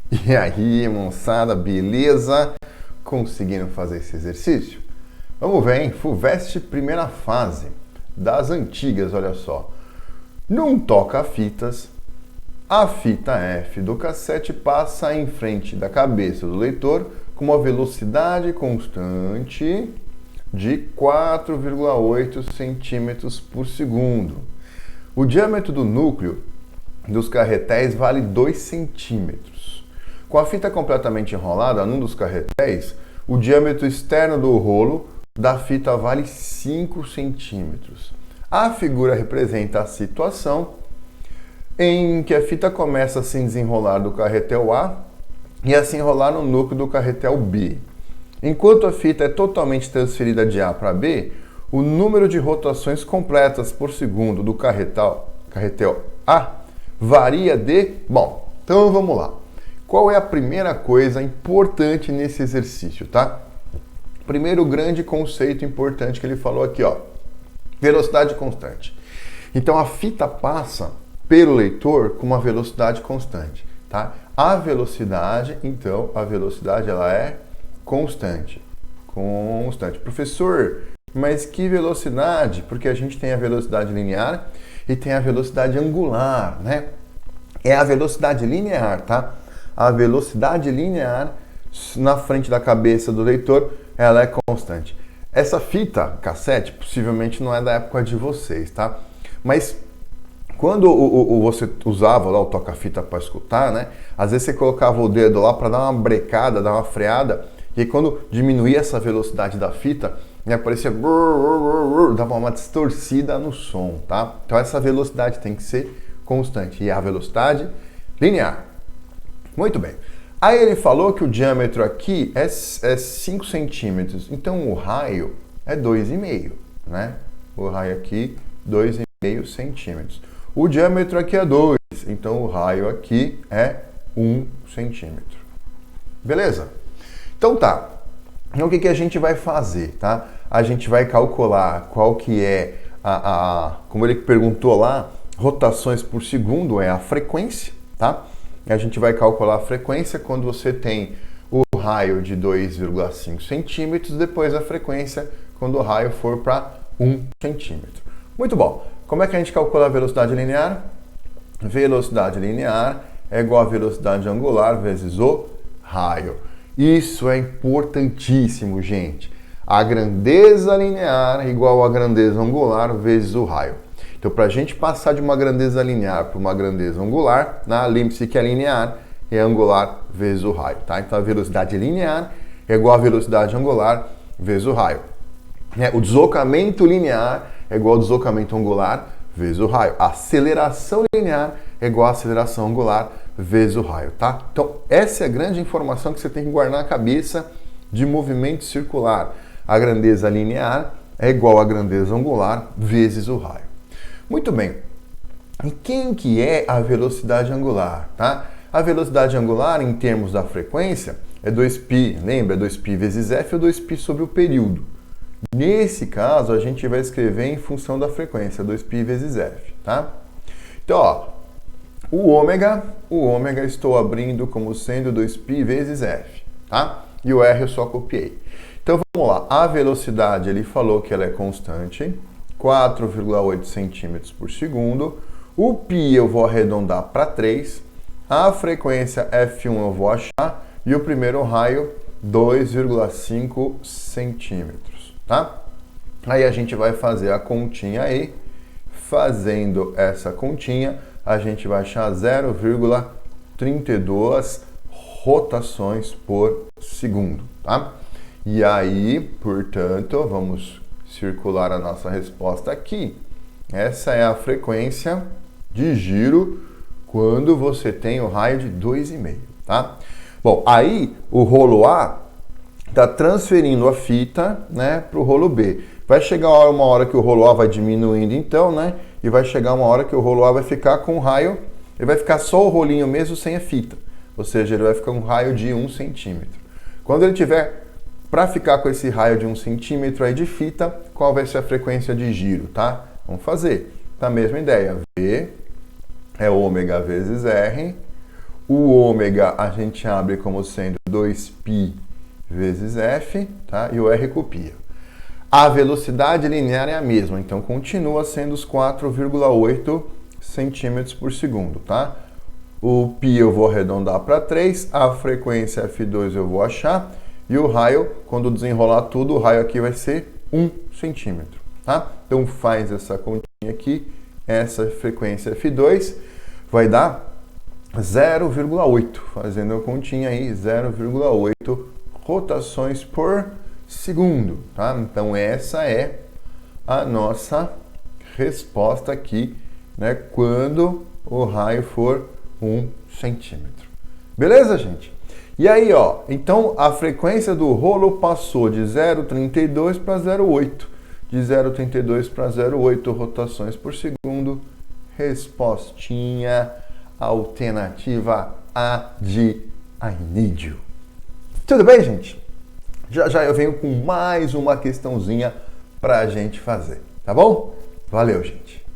E aí, moçada, beleza? Conseguiram fazer esse exercício? Vamos ver, hein? FUVEST primeira fase, das antigas, olha só. Num toca-fitas, a fita F do cassete passa em frente da cabeça do leitor com uma velocidade constante de 4,8 centímetros por segundo. O diâmetro do núcleo dos carretéis vale 2 centímetros. Com a fita completamente enrolada num dos carretéis, o diâmetro externo do rolo da fita vale 5 centímetros. A figura representa a situação em que a fita começa a se desenrolar do carretel A e a se enrolar no núcleo do carretel B. Enquanto a fita é totalmente transferida de A para B, o número de rotações completas por segundo do carretel A varia de... Bom, então vamos lá. Qual é a primeira coisa importante nesse exercício, tá? Primeiro grande conceito importante que ele falou aqui, ó. Velocidade constante. Então a fita passa pelo leitor com uma velocidade constante, tá? A velocidade, então, a velocidade ela é constante. Constante. Professor, mas que velocidade? Porque a gente tem a velocidade linear e tem a velocidade angular, né? É a velocidade linear, tá? A velocidade linear na frente da cabeça do leitor, ela é constante. Essa fita cassete possivelmente não é da época de vocês, tá? Mas quando você usava lá o toca-fita para escutar, né? Às vezes você colocava o dedo lá para dar uma brecada, dar uma freada, e quando diminuía essa velocidade da fita, né, parecia dava uma distorcida no som, tá? Então essa velocidade tem que ser constante, e é a velocidade linear. Muito bem. Aí ele falou que o diâmetro aqui é 5 centímetros, então o raio é 2,5, né? O raio aqui, 2,5 centímetros. O diâmetro aqui é 2, então o raio aqui é 1 centímetro. Beleza? Então tá. Então o que a gente vai fazer, tá? A gente vai calcular qual que é como ele perguntou lá, rotações por segundo é a frequência, tá? A gente vai calcular a frequência quando você tem o raio de 2,5 centímetros, depois a frequência quando o raio for para 1 centímetro. Muito bom. Como é que a gente calcula a velocidade linear? Velocidade linear é igual a velocidade angular vezes o raio. Isso é importantíssimo, gente. A grandeza linear é igual a grandeza angular vezes o raio. Então, para a gente passar de uma grandeza linear para uma grandeza angular, lembre-se que é linear é angular vezes o raio, tá? Então, a velocidade linear é igual a velocidade angular vezes o raio. O deslocamento linear é igual ao deslocamento angular vezes o raio. A aceleração linear é igual à aceleração angular vezes o raio, tá? Então, essa é a grande informação que você tem que guardar na cabeça de movimento circular. A grandeza linear é igual à grandeza angular vezes o raio. Muito bem. E quem que é a velocidade angular, tá? A velocidade angular, em termos da frequência, é 2π, lembra? É 2π vezes f ou 2π sobre o período. Nesse caso, a gente vai escrever em função da frequência, 2π vezes f, tá? Então, ó, o ômega estou abrindo como sendo 2π vezes f, tá? E o r eu só copiei. Então, vamos lá. A velocidade, ele falou que ela é constante, 4,8 centímetros por segundo. O π eu vou arredondar para 3. A frequência F1 eu vou achar. E o primeiro raio, 2,5 centímetros, tá? Aí a gente vai fazer a continha aí. Fazendo essa continha, a gente vai achar 0,32 rotações por segundo, tá? E aí, portanto, vamos circular a nossa resposta aqui. Essa é a frequência de giro quando você tem o raio de 2,5, tá? Bom, aí o rolo A está transferindo a fita, né, para o rolo B. Vai chegar uma hora que o rolo A vai diminuindo então, né? E vai chegar uma hora que o rolo A vai ficar com o raio, ele vai ficar só o rolinho mesmo sem a fita. Ou seja, ele vai ficar com um raio de 1 centímetro. Quando ele tiver para ficar com esse raio de 1 centímetro aí de fita, qual vai ser a frequência de giro, tá? Vamos fazer. Tá a mesma ideia. V é ômega vezes R. O ômega a gente abre como sendo 2π vezes f, tá? E o r copia. A velocidade linear é a mesma, então continua sendo os 4,8 centímetros por segundo, tá? O π eu vou arredondar para 3, a frequência f2 eu vou achar, e o raio, quando desenrolar tudo, o raio aqui vai ser 1 centímetro, tá? Então faz essa continha aqui, essa frequência f2 vai dar 0,8, fazendo a continha aí, 0,8 rotações por segundo, tá? Então essa é a nossa resposta aqui, né, quando o raio for 1 centímetro. Beleza, gente? E aí, ó, então a frequência do rolo passou de 0,32 para 0,8. De 0,32 para 0,8 rotações por segundo. Respostinha alternativa A de I need you. Tudo bem, gente? Já já eu venho com mais uma questãozinha pra gente fazer, tá bom? Valeu, gente!